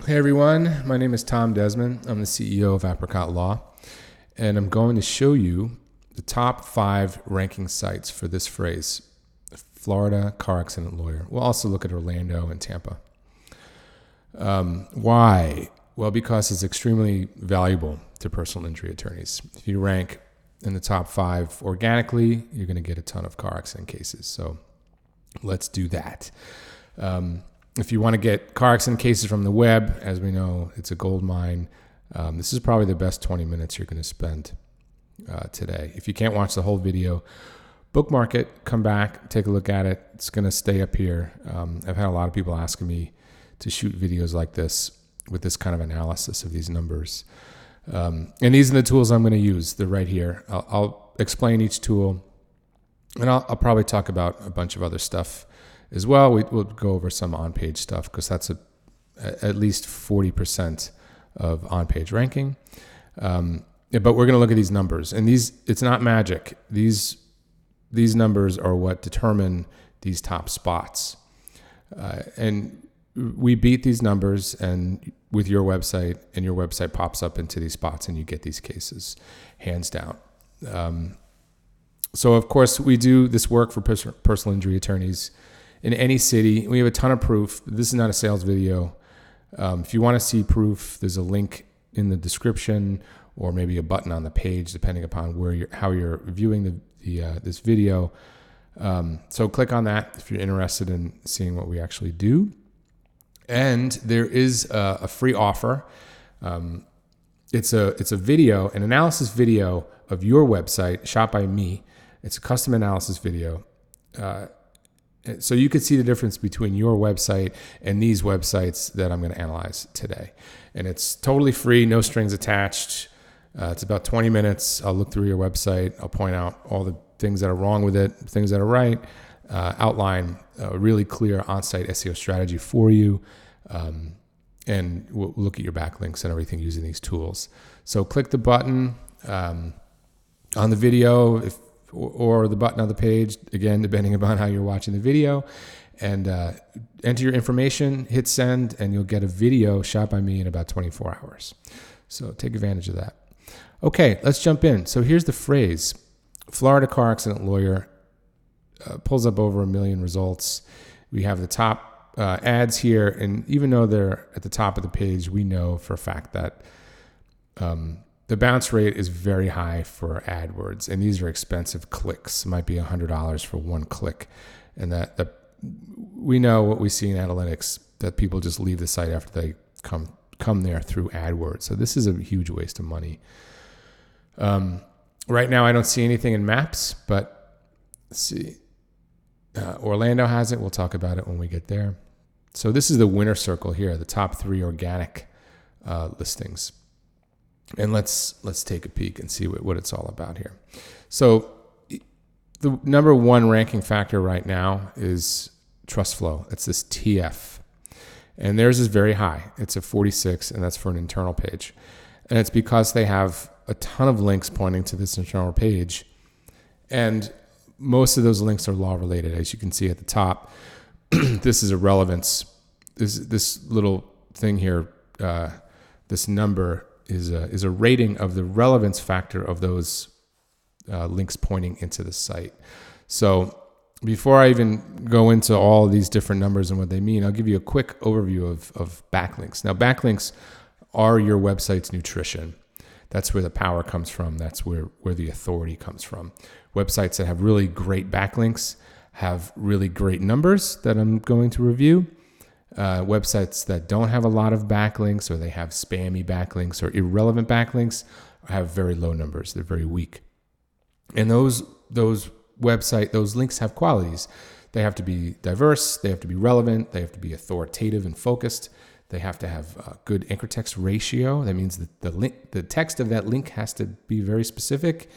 Hey everyone, my name is Tom Desmond. I'm the CEO of Apricot Law, and I'm going to show you the top 5 ranking sites for this phrase, Florida car accident lawyer. We'll also look at Orlando and Tampa. Why? Well, because it's extremely valuable to personal injury attorneys. If you rank in the top 5 organically, you're going to get a ton of car accident cases. So let's do that. If you want to get car accident cases from the web, as we know, it's a gold mine. This is probably the best 20 minutes you're going to spend today. If you can't watch the whole video, bookmark it, come back, take a look at it. It's going to stay up here. I've had a lot of people asking me to shoot videos like this with this kind of analysis of these numbers. And these are the tools I'm going to use. They're right here. I'll explain each tool, and I'll probably talk about a bunch of other stuff as well. We'll go over some on-page stuff because that's at least 40% of on-page ranking. But we're going to look at these numbers, and it's not magic. These numbers are what determine these top spots. And we beat these numbers and with your website, and your website pops up into these spots and you get these cases, hands down. So of course we do this work for personal injury attorneys in any city. We have a ton of proof. This is not a sales video. If you want to see proof, there's a link in the description or maybe a button on the page, depending upon how you're viewing this video. So click on that if you're interested in seeing what we actually do. And there is a free offer. It's a video, an analysis video of your website shot by me. It's a custom analysis video. So you could see the difference between your website and these websites that I'm going to analyze today. And it's totally free, no strings attached. It's about 20 minutes. I'll look through your website. I'll point out all the things that are wrong with it, things that are right, outline a really clear on-site SEO strategy for you, and we'll look at your backlinks and everything using these tools. So click the button on the video or the button on the page, again, depending upon how you're watching the video, and enter your information, hit send, and you'll get a video shot by me in about 24 hours. So take advantage of that. Okay, let's jump in. So here's the phrase, Florida car accident lawyer, pulls up over 1 million results. We have the top ads here, and even though they're at the top of the page, we know for a fact that the bounce rate is very high for AdWords, and these are expensive clicks. It might be $100 for one click, and that we know what we see in analytics, that people just leave the site after they come there through AdWords. So this is a huge waste of money. Right now, I don't see anything in maps, but let's see. Orlando has it. We'll talk about it when we get there. So this is the winner circle here, the top 3 organic listings. And let's take a peek and see what it's all about here. So the number 1 ranking factor right now is trust flow. It's this TF. And theirs is very high. It's a 46, and that's for an internal page. And it's because they have a ton of links pointing to this internal page. And most of those links are law related, as you can see at the top. This is a relevance. This little thing here, this number is a rating of the relevance factor of those links pointing into the site. So before I even go into all of these different numbers and what they mean, I'll give you a quick overview of backlinks. Now, backlinks are your website's nutrition. That's where the power comes from. That's where the authority comes from. Websites that have really great backlinks have really great numbers that I'm going to review. Websites that don't have a lot of backlinks, or they have spammy backlinks or irrelevant backlinks, have very low numbers. They're very weak. And those links have qualities. They have to be diverse. They have to be relevant. They have to be authoritative and focused. They have to have good anchor text ratio. That means that the text of that link has to be very specific.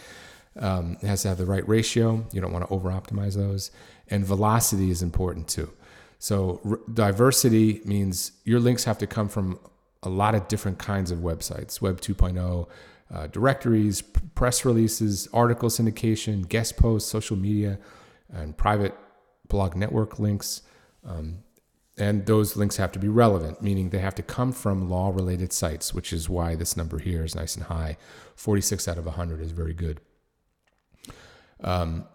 It has to have the right ratio. You don't want to over-optimize those. And velocity is important too. So diversity means your links have to come from a lot of different kinds of websites, Web 2.0, directories, press releases, article syndication, guest posts, social media, and private blog network links. And those links have to be relevant, meaning they have to come from law-related sites, which is why this number here is nice and high. 46 out of 100 is very good.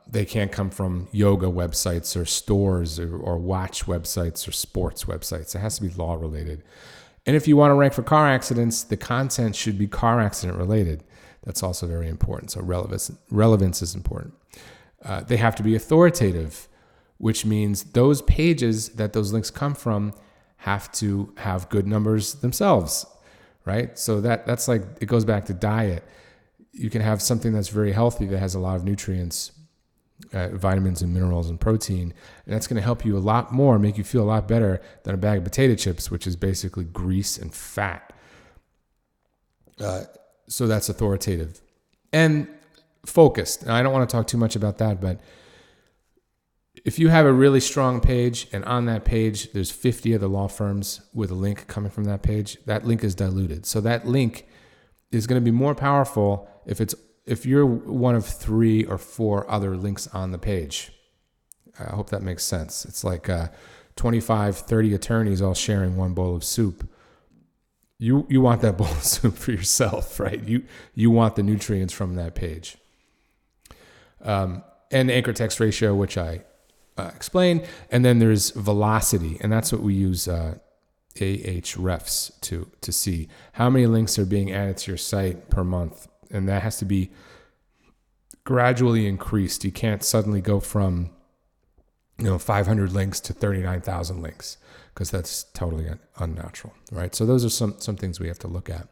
They can't come from yoga websites or stores or watch websites or sports websites. It has to be law-related. And if you want to rank for car accidents, the content should be car accident related. That's also very important. So relevance is important. They have to be authoritative, which means those pages that those links come from have to have good numbers themselves, right? So that's like, it goes back to diet. You can have something that's very healthy that has a lot of nutrients, vitamins and minerals and protein, and that's going to help you a lot more, make you feel a lot better than a bag of potato chips, which is basically grease and fat. So that's authoritative and focused. And I don't want to talk too much about that, but if you have a really strong page and on that page there's 50 other law firms with a link coming from that page, that link is diluted. So that link is going to be more powerful if you're one of 3 or 4 other links on the page. I hope that makes sense. It's like 25, 30 attorneys all sharing one bowl of soup. You want that bowl of soup for yourself, right? You want the nutrients from that page. And anchor text ratio, which I explained. And then there's velocity, and that's what we use Ahrefs to see how many links are being added to your site per month. And that has to be gradually increased. You can't suddenly go from 500 links to 39,000 links, because that's totally unnatural, right? So those are some things we have to look at.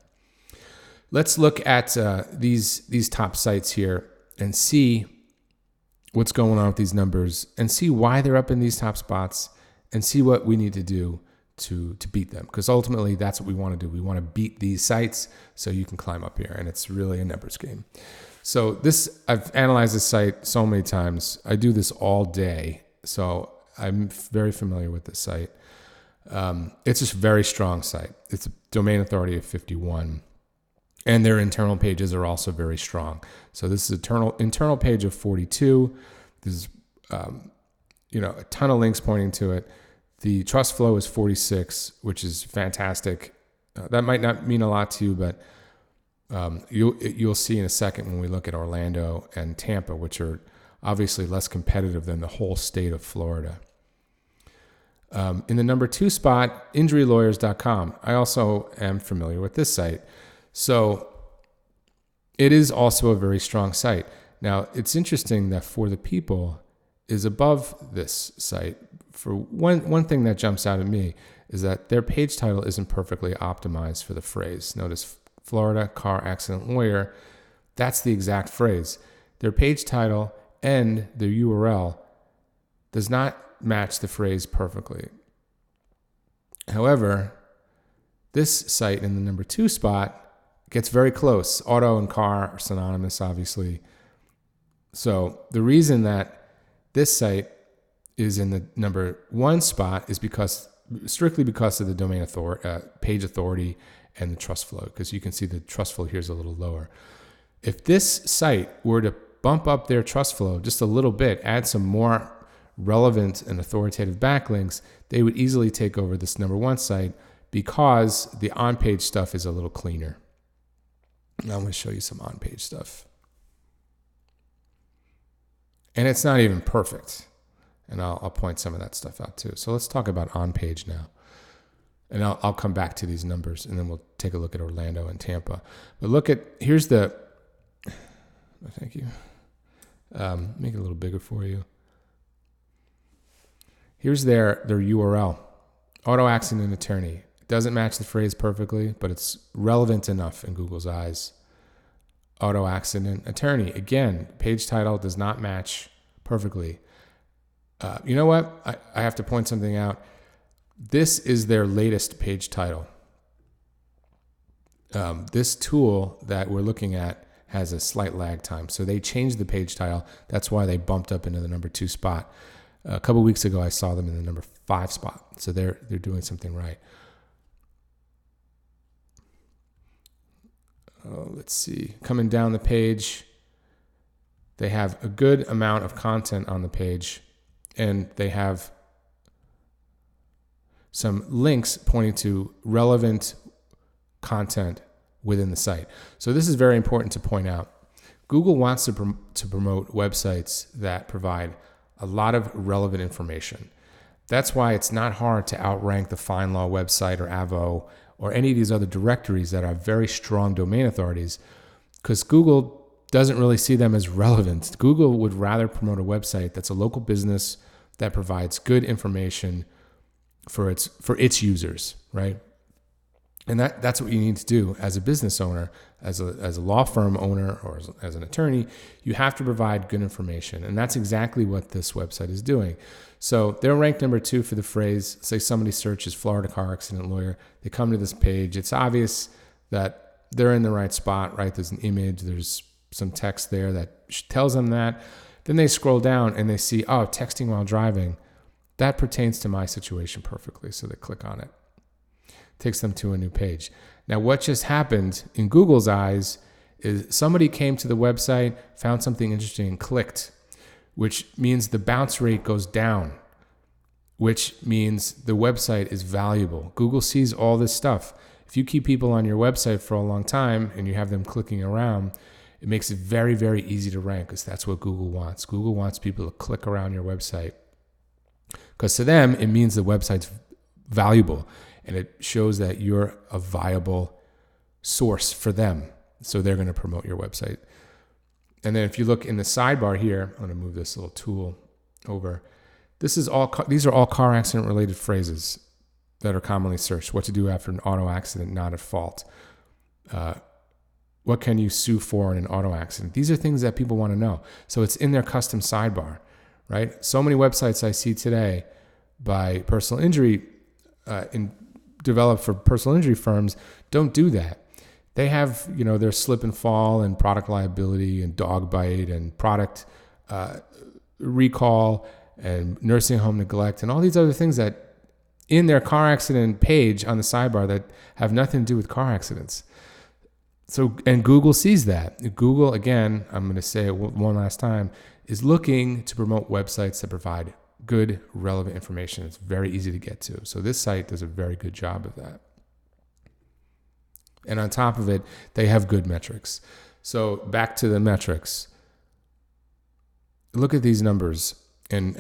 Let's look at these top sites here and see what's going on with these numbers and see why they're up in these top spots and see what we need to do to beat them, because ultimately that's what we want to do. We want to beat these sites so you can climb up here, and it's really a numbers game. So I've analyzed this site so many times. I do this all day, so I'm very familiar with this site. It's just a very strong site. It's a domain authority of 51, and their internal pages are also very strong. So this is an internal page of 42. There's a ton of links pointing to it. The trust flow is 46, which is fantastic. That might not mean a lot to you, but you'll see in a second when we look at Orlando and Tampa, which are obviously less competitive than the whole state of Florida. In the number 2 spot, injurylawyers.com. I also am familiar with this site. So it is also a very strong site. Now, it's interesting that For the People is above this site. For one thing that jumps out at me is that their page title isn't perfectly optimized for the phrase. Notice Florida car accident lawyer. That's the exact phrase. Their page title and their URL does not match the phrase perfectly. However, this site in the number 2 spot gets very close. Auto and car are synonymous, obviously. So the reason that this site is in the number 1 spot is strictly because of the domain page authority and the trust flow, because you can see the trust flow here is a little lower. If this site were to bump up their trust flow just a little bit, add some more relevant and authoritative backlinks, they would easily take over this number 1 site, because the on-page stuff is a little cleaner. Now I'm going to show you some on-page stuff. And it's not even perfect. And I'll point some of that stuff out too. So let's talk about on-page now. And I'll come back to these numbers, and then we'll take a look at Orlando and Tampa. But thank you. Make it a little bigger for you. Here's their URL, auto accident attorney. It doesn't match the phrase perfectly, but it's relevant enough in Google's eyes. Auto accident attorney. Again, page title does not match perfectly. You know what? I have to point something out. This is their latest page title. This tool that we're looking at has a slight lag time. So they changed the page title. That's why they bumped up into the number 2 spot. A couple of weeks ago, I saw them in the number 5 spot. So they're doing something right. Let's see. Coming down the page, they have a good amount of content on the page, and they have some links pointing to relevant content within the site. So this is very important to point out. Google wants to promote websites that provide a lot of relevant information. That's why it's not hard to outrank the FindLaw website or Avo or any of these other directories that are very strong domain authorities, because Google doesn't really see them as relevant. Google would rather promote a website that's a local business that provides good information for its users, right? And that's what you need to do as a business owner, as a law firm owner, or as an attorney. You have to provide good information. And that's exactly what this website is doing. So they're ranked number 2 for the phrase. Say somebody searches Florida car accident lawyer. They come to this page. It's obvious that they're in the right spot, right? There's an image. There's some text there that tells them that. Then they scroll down and they see, oh, texting while driving. That pertains to my situation perfectly. So they click on it. Takes them to a new page. Now, what just happened in Google's eyes is somebody came to the website, found something interesting, and clicked, which means the bounce rate goes down, which means the website is valuable. Google sees all this stuff. If you keep people on your website for a long time and you have them clicking around, it makes it very, very easy to rank, because that's what Google wants. Google wants people to click around your website, because to them, it means the website's valuable. And it shows that you're a viable source for them. So they're going to promote your website. And then if you look in the sidebar here, I'm going to move this little tool over. These are all car accident related phrases that are commonly searched. What to do after an auto accident, not at fault. What can you sue for in an auto accident? These are things that people want to know. So it's in their custom sidebar, right? So many websites I see today by personal injury developed for personal injury firms don't do that. They have, their slip and fall and product liability and dog bite and product recall and nursing home neglect and all these other things that in their car accident page on the sidebar that have nothing to do with car accidents. So, and Google sees that. Google, again, I'm going to say it one last time, is looking to promote websites that provide good, relevant information. It's very easy to get to. So this site does a very good job of that. And on top of it, they have good metrics. So back to the metrics. Look at these numbers. And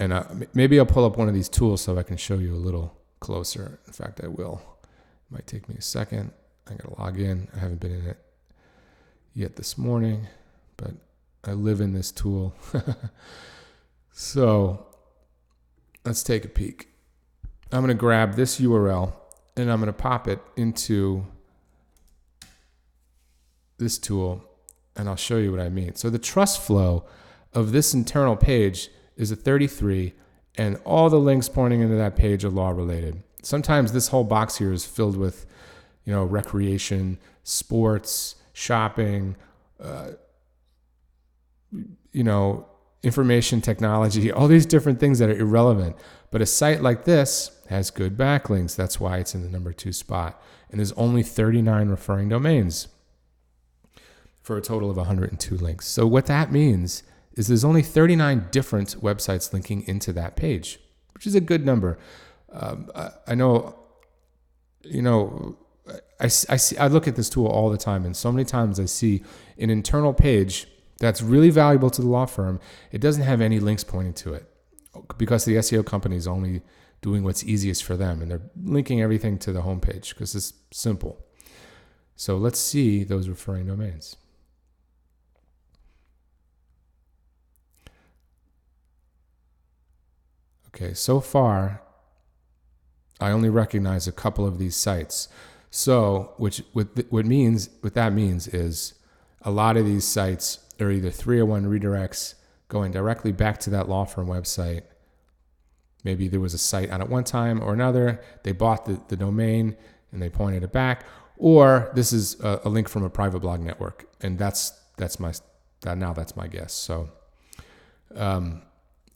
maybe I'll pull up one of these tools so I can show you a little closer. In fact, I will. It might take me a second. I got to log in. I haven't been in it yet this morning, but I live in this tool. So let's take a peek. I'm going to grab this URL and I'm going to pop it into this tool and I'll show you what I mean. So the trust flow of this internal page is a 33 and all the links pointing into that page are law related. Sometimes this whole box here is filled with, recreation, sports, shopping, information technology, all these different things that are irrelevant. But a site like this has good backlinks. That's why it's in the number 2 spot. And there's only 39 referring domains for a total of 102 links. So what that means is there's only 39 different websites linking into that page, which is a good number. I know, I look at this tool all the time, and so many times I see an internal page that's really valuable to the law firm. It doesn't have any links pointing to it because the SEO company is only doing what's easiest for them, and they're linking everything to the homepage because it's simple. So let's see those referring domains. Okay, so far, I only recognize a couple of these sites. So, what that means is a lot of these sites are either 301 redirects going directly back to that law firm website. Maybe there was a site on at one time or another. They bought the domain and they pointed it back. Or this is a link from a private blog network, and that's my guess. So,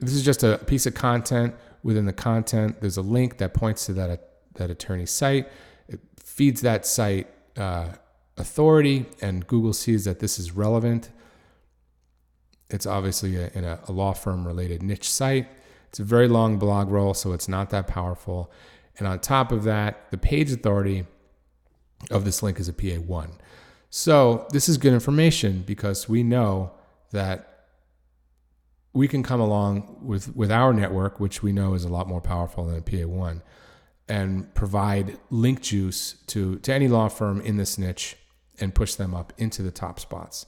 this is just a piece of content. Within the content, there's a link that points to that attorney's site. It feeds that site authority, and Google sees that this is relevant. It's obviously in a law firm related niche site. It's a very long blog roll, so it's not that powerful. And on top of that, the page authority of this link is a PA1. So this is good information because we know that we can come along with our network, which we know is a lot more powerful than a PA1, and provide link juice to any law firm in this niche and push them up into the top spots.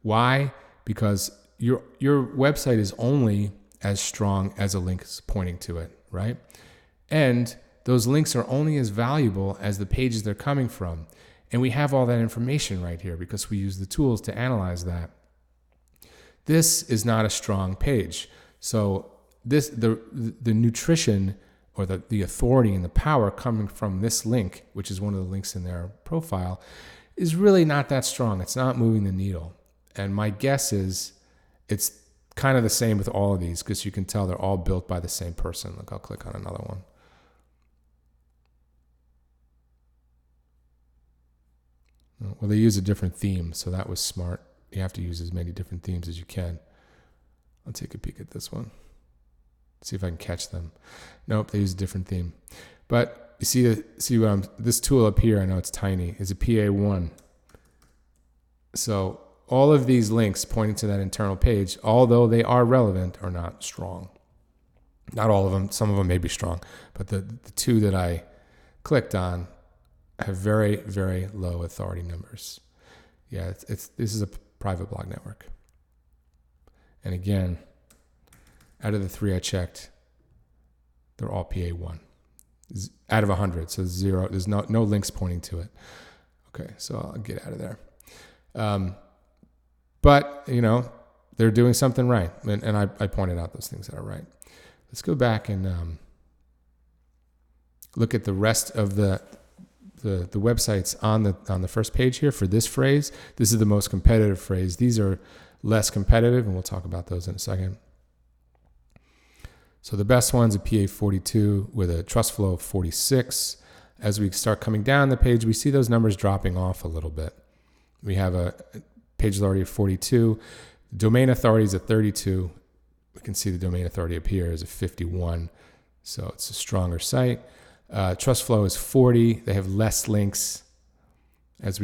Why? Because your website is only as strong as a link is pointing to it, right? And those links are only as valuable as the pages they're coming from. And we have all that information right here because we use the tools to analyze that. This is not a strong page. So the nutrition or the authority and the power coming from this link, which is one of the links in their profile, is really not that strong. It's not moving the needle. And my guess is it's kind of the same with all of these because you can tell they're all built by the same person. Look, I'll click on another one. Well, they use a different theme, so that was smart. You have to use as many different themes as you can. I'll take a peek at this one. See if I can catch them. Nope, they use a different theme. But you see this tool up here, I know it's tiny, is a PA1. So all of these links pointing to that internal page, although they are relevant, are not strong. Not all of them. Some of them may be strong. But the two that I clicked on have very, very low authority numbers. Yeah, this is a private blog network. And again, out of the 3 I checked, they're all PA1. Out of 100, so 0. There's no links pointing to it. Okay, so I'll get out of there. But, they're doing something right. And I pointed out those things that are right. Let's go back and look at the rest of the websites on the first page here for this phrase. This is the most competitive phrase. These are less competitive, and we'll talk about those in a second. So the best one's a PA42 with a trust flow of 46. As we start coming down the page, we see those numbers dropping off a little bit. We have a page authority of 42. Domain authority is at 32. We can see the domain authority up here is a 51. So it's a stronger site. Trust flow is 40. They have less links. That's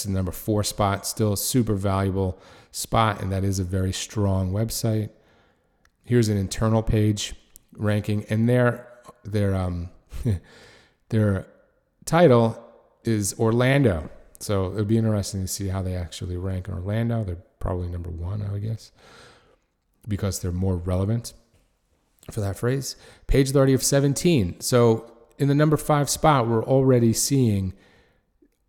the number 4 spot. Still a super valuable spot, and that is a very strong website. Here's an internal page ranking, and their title is Orlando. So it would be interesting to see how they actually rank in Orlando. They're probably number 1, I would guess, because they're more relevant for that phrase. Page authority of 17. So in the number 5 spot, we're already seeing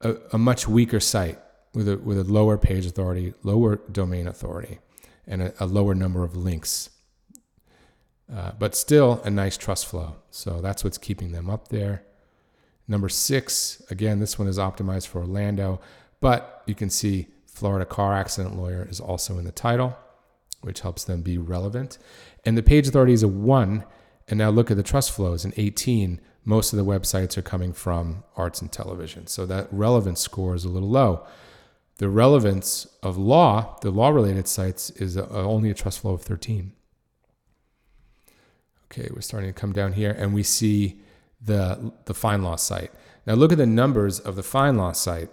a much weaker site with a lower page authority, lower domain authority, and a lower number of links. But still a nice trust flow. So that's what's keeping them up there. Number 6, again, this one is optimized for Orlando, but you can see Florida car accident lawyer is also in the title, which helps them be relevant. And the page authority is a 1. And now look at the trust flows, an 18. Most of the websites are coming from arts and television. So that relevance score is a little low. The relevance of law, the law-related sites, is only a trust flow of 13. Okay, we're starting to come down here, and we see the FindLaw site. Now look at the numbers of the FindLaw site.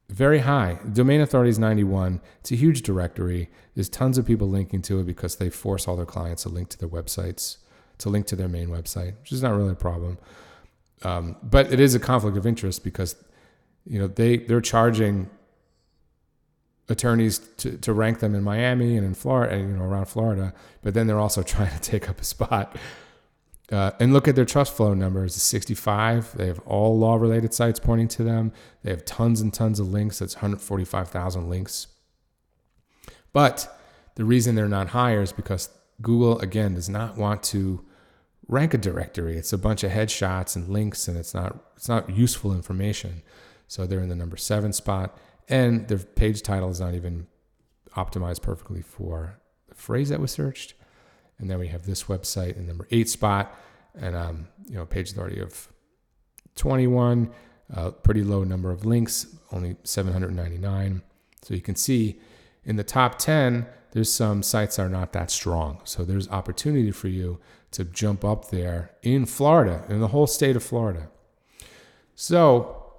Very high. Domain authority is 91. It's a huge directory. There's tons of people linking to it because they force all their clients to link to their websites, to link to their main website, which is not really a problem. But it is a conflict of interest because they're charging attorneys to rank them in Miami and in Florida, and around Florida, but then they're also trying to take up a spot. And look at their trust flow numbers, 65. They have all law-related sites pointing to them. They have tons and tons of links. That's 145,000 links. But the reason they're not higher is because Google, again, does not want to rank a directory. It's a bunch of headshots and links, and it's not useful information. So they're in the number 7 spot, and their page title is not even optimized perfectly for the phrase that was searched. And then we have this website in number 8 spot, and page authority of 21, pretty low number of links, only 799. So you can see in the top 10, there's some sites that are not that strong. So there's opportunity for you to jump up there in Florida, in the whole state of Florida. So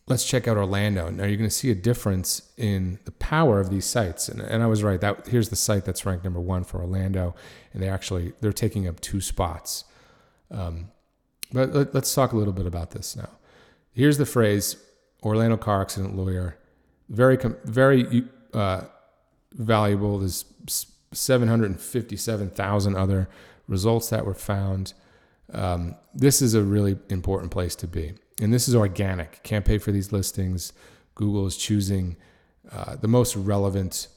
let's check out Orlando. Now you're going to see a difference in the power of these sites. And I was right. Here's the site that's ranked number 1 for Orlando, and they're taking up 2 spots. But let's talk a little bit about this now. Here's the phrase, Orlando car accident lawyer. Very valuable. There's 757,000 other results that were found. This is a really important place to be. And this is organic. Can't pay for these listings. Google is choosing the most relevant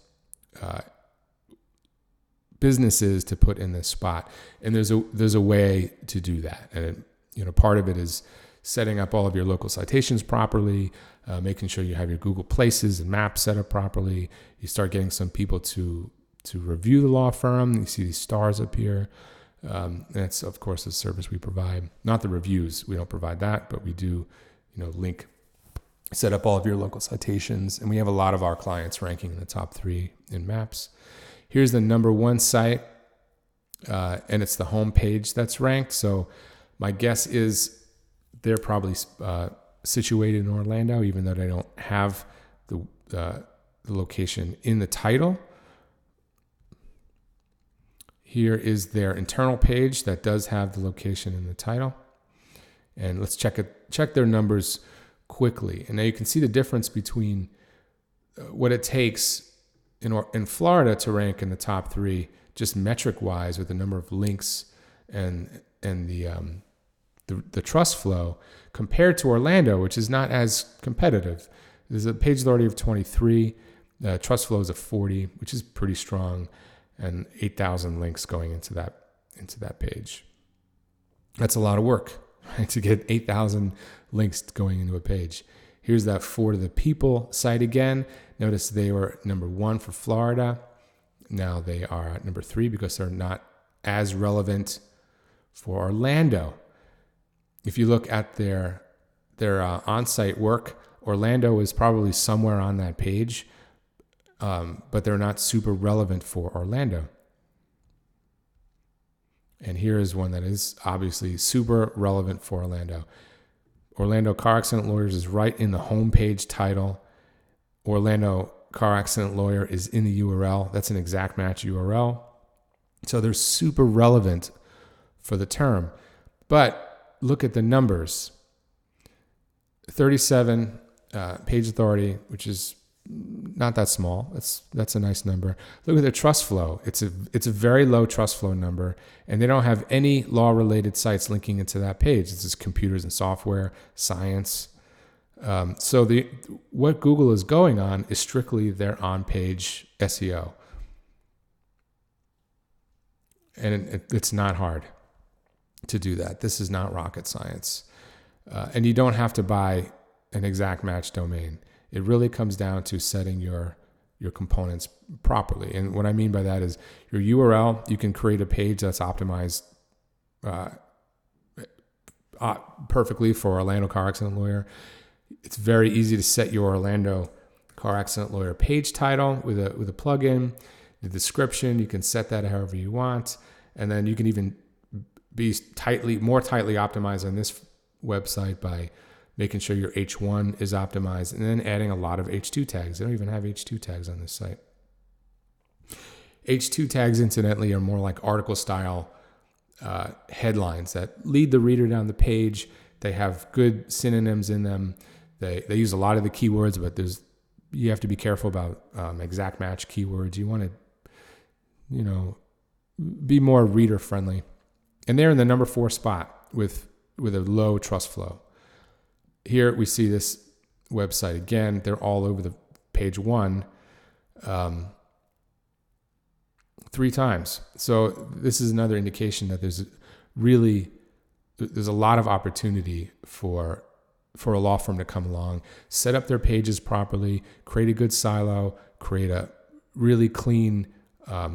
businesses to put in this spot. And there's a way to do that. And part of it is setting up all of your local citations properly, making sure you have your Google Places and maps set up properly. You start getting some people to review the law firm. You see these stars up here. That's, of course, a service we provide. Not the reviews. We don't provide that, but we do, set up all of your local citations. And we have a lot of our clients ranking in the top 3 in maps. Here's the number 1 site, and it's the home page that's ranked. So my guess is they're probably situated in Orlando, even though they don't have the location in the title. Here is their internal page that does have the location in the title. And let's check their numbers quickly. And now you can see the difference between what it takes in Florida to rank in the top 3, just metric-wise, with the number of links and the trust flow, compared to Orlando, which is not as competitive. There's a page authority of 23, trust flow is of 40, which is pretty strong, and 8,000 links going into that page. That's a lot of work, right, to get 8,000 links going into a page. Here's that For the People site again. Notice they were number 1 for Florida. Now they are at number 3 because they're not as relevant for Orlando. If you look at their on-site work, Orlando is probably somewhere on that page, but they're not super relevant for Orlando. And here is one that is obviously super relevant for Orlando. Orlando Car Accident Lawyers is right in the homepage title. Orlando Car Accident Lawyer is in the URL. That's an exact match URL. So they're super relevant for the term. But look at the numbers. 37 page authority, which is not that small. That's a nice number. Look at the trust flow. It's a very low trust flow number, and they don't have any law-related sites linking into that page. It's just computers and software, science. So what Google is going on is strictly their on-page SEO, and it's not hard to do that. This is not rocket science, and you don't have to buy an exact match domain. It really comes down to setting your components properly. And what I mean by that is your URL, you can create a page that's optimized perfectly for Orlando Car Accident Lawyer. It's very easy to set your Orlando Car Accident Lawyer page title with a plugin. The description, you can set that however you want. And then you can even be more tightly optimized on this website by making sure your H1 is optimized, and then adding a lot of H2 tags. They don't even have H2 tags on this site. H2 tags, incidentally, are more like article-style headlines that lead the reader down the page. They have good synonyms in them. They use a lot of the keywords, but you have to be careful about exact match keywords. You want to, be more reader-friendly. And they're in the number 4 spot with a low trust flow. Here we see this website again. They're all over the page 1 3 times. So this is another indication that there's a lot of opportunity for a law firm to come along, set up their pages properly, create a good silo, create a really clean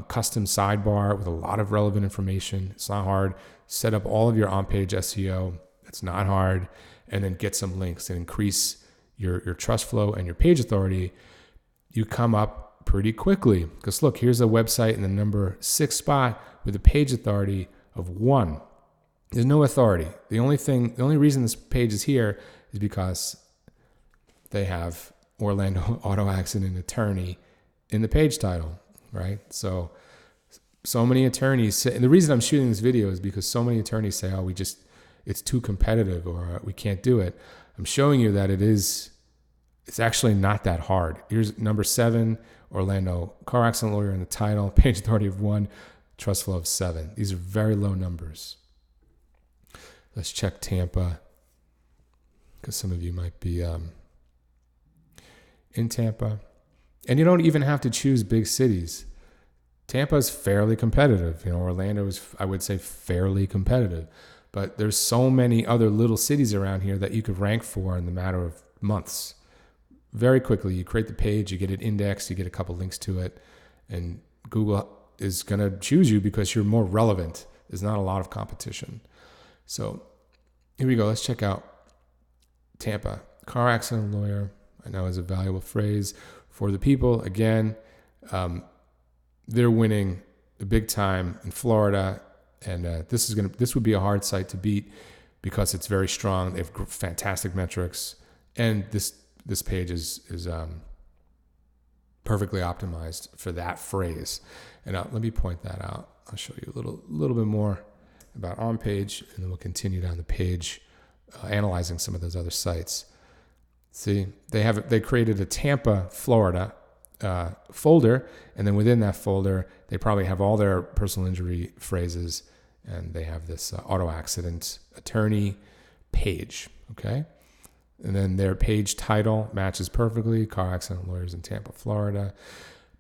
custom sidebar with a lot of relevant information. It's not hard. Set up all of your on-page SEO. It's not hard. And then get some links and increase your trust flow and your page authority. You come up pretty quickly. Because look, here's a website in the number 6 spot with a page authority of 1. There's no authority. The only reason this page is here is because they have Orlando auto accident attorney in the page title, right? So many attorneys say, and the reason I'm shooting this video is because so many attorneys say, oh, it's too competitive, or we can't do it. I'm showing you that it's actually not that hard. Here's number 7, Orlando car accident lawyer in the title, page authority of 1, trust flow of 7. These are very low numbers. Let's check Tampa, because some of you might be in Tampa. And you don't even have to choose big cities. Tampa is fairly competitive. Orlando is, I would say, fairly competitive. But there's so many other little cities around here that you could rank for in the matter of months. Very quickly, you create the page, you get it indexed, you get a couple links to it, and Google is going to choose you because you're more relevant. There's not a lot of competition. So here we go. Let's check out Tampa. Car accident lawyer, I know is a valuable phrase for the people. Again, they're winning big time in Florida, and this would be a hard site to beat because it's very strong. They have fantastic metrics, and this page is perfectly optimized for that phrase. And let me point that out. I'll show you a little bit more about on page, and then we'll continue down the page, analyzing some of those other sites. See, they created a Tampa, Florida folder, and then within that folder, they probably have all their personal injury phrases, and they have this auto accident attorney page, okay? And then their page title matches perfectly, car accident lawyers in Tampa, Florida.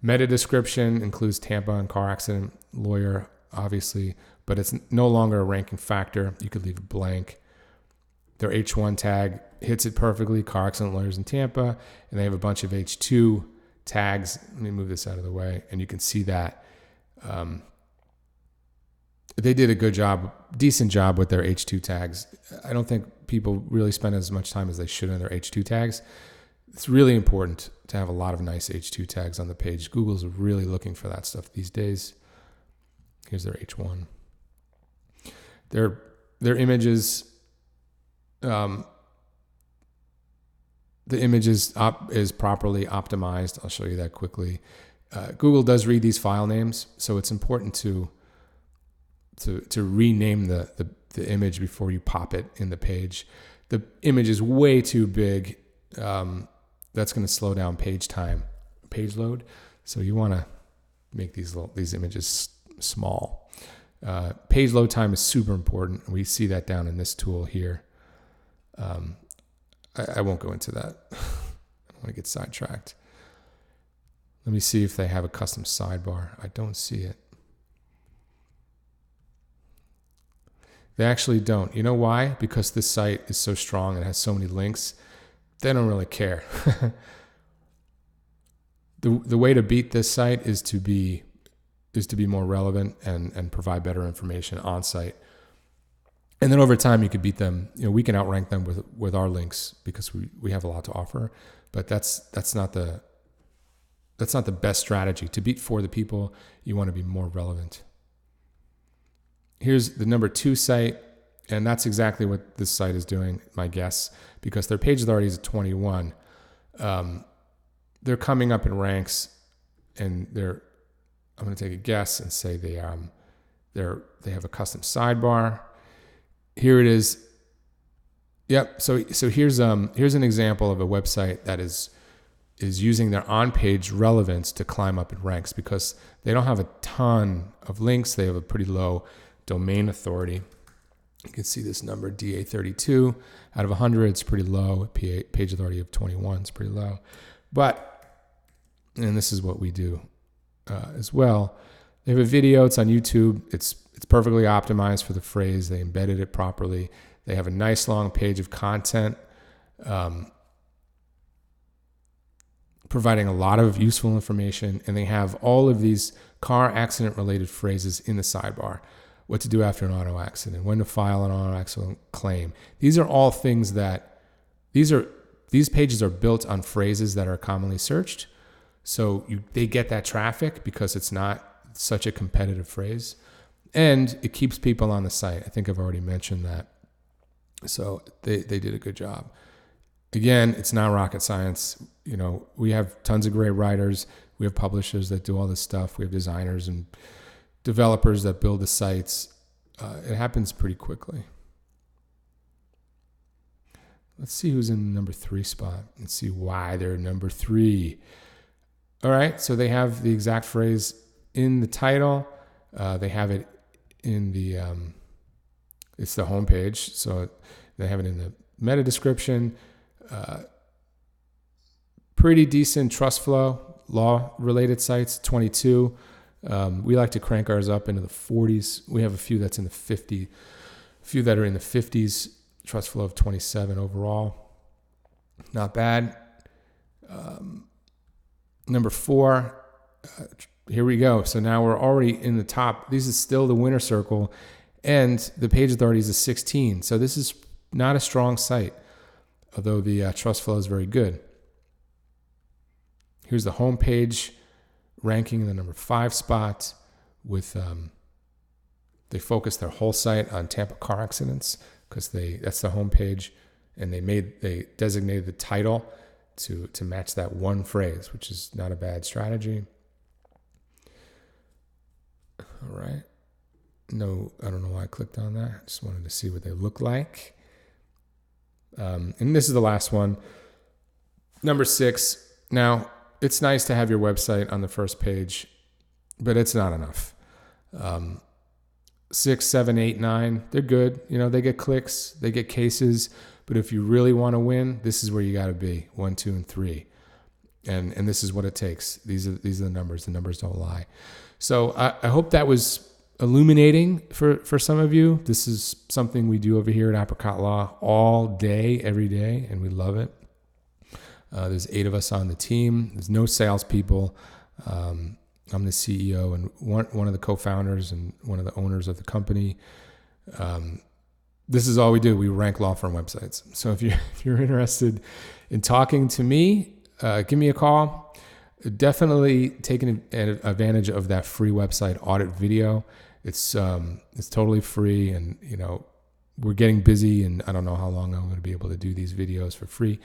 Meta description includes Tampa and car accident lawyer, obviously, but it's no longer a ranking factor. You could leave it blank. Their H1 tag hits it perfectly, car accident lawyers in Tampa, and they have a bunch of H2 tags. Let me move this out of the way, and you can see that they did a good job, decent job with their H2 tags. I don't think people really spend as much time as they should on their H2 tags. It's really important to have a lot of nice H2 tags on the page. Google's really looking for that stuff these days. Here's their H1. Their images, the image is properly optimized. I'll show you that quickly. Google does read these file names, so it's important to rename the image before you pop it in the page. The image is way too big. That's going to slow down page load. So you want to make these images small. Page load time is super important. We see that down in this tool here. I won't go into that. I don't want to get sidetracked. Let me see if they have a custom sidebar. I don't see it. They actually don't. You know why? Because this site is so strong and has so many links. They don't really care. The way to beat this site is to be more relevant and provide better information on site. And then over time you could beat them. We can outrank them with our links because we have a lot to offer. But that's not the best strategy. To beat for the people, you want to be more relevant. Here's the number 2 site, and that's exactly what this site is doing, my guess, because their page authority is at 21. They're coming up in ranks, and I'm going to take a guess and say they have a custom sidebar. Here it is. Yep. So here's an example of a website that is using their on-page relevance to climb up in ranks because they don't have a ton of links. They have a pretty low domain authority. You can see this number, DA32 out of 100. It's pretty low. Page authority of 21 is pretty low. And this is what we do as well. They have a video. It's on YouTube. It's perfectly optimized for the phrase. They embedded it properly. They have a nice long page of content, providing a lot of useful information. And they have all of these car accident related phrases in the sidebar. What to do after an auto accident, when to file an auto accident claim. These are all things that these pages are built on phrases that are commonly searched. So they get that traffic because it's not such a competitive phrase, and it keeps people on the site. I think I've already mentioned that. So they did a good job. Again, it's not rocket science. We have tons of great writers. We have publishers that do all this stuff. We have designers and developers that build the sites. It happens pretty quickly. Let's see who's in the number 3 spot and see why they're number 3. All right, so they have the exact phrase in the title. They have it in the, it's the homepage. So they have it in the meta description. Pretty decent trust flow, law-related sites, 22. We like to crank ours up into the 40s. We have a few that's in the 50, a few that are in the 50s. Trust flow of 27 overall. Not bad. Number 4, here we go. So now we're already in the top. This is still the winner circle, and the page authority is a 16. So this is not a strong site, although the trust flow is very good. Here's the home page ranking in the number 5 spot with, they focus their whole site on Tampa car accidents because that's the home page, and they designated the title to match that one phrase, which is not a bad strategy. All right. No, I don't know why I clicked on that. I just wanted to see what they look like. And this is the last one. Number 6. Now, it's nice to have your website on the first page, but it's not enough. 6, 7, 8, 9, they're good. They get clicks, they get cases. But if you really want to win, this is where you got to be, 1, 2, and 3. And this is what it takes. These are the numbers. The numbers don't lie. So I hope that was illuminating for some of you. This is something we do over here at Apricot Law all day, every day, and we love it. There's 8 of us on the team. There's no salespeople. I'm the CEO and one of the co-founders and one of the owners of the company. This is all we do. We rank law firm websites. So if you're interested in talking to me, give me a call. Definitely taking advantage of that free website audit video. It's totally free, and we're getting busy, and I don't know how long I'm going to be able to do these videos for free.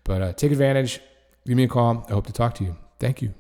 But take advantage. Give me a call. I hope to talk to you. Thank you.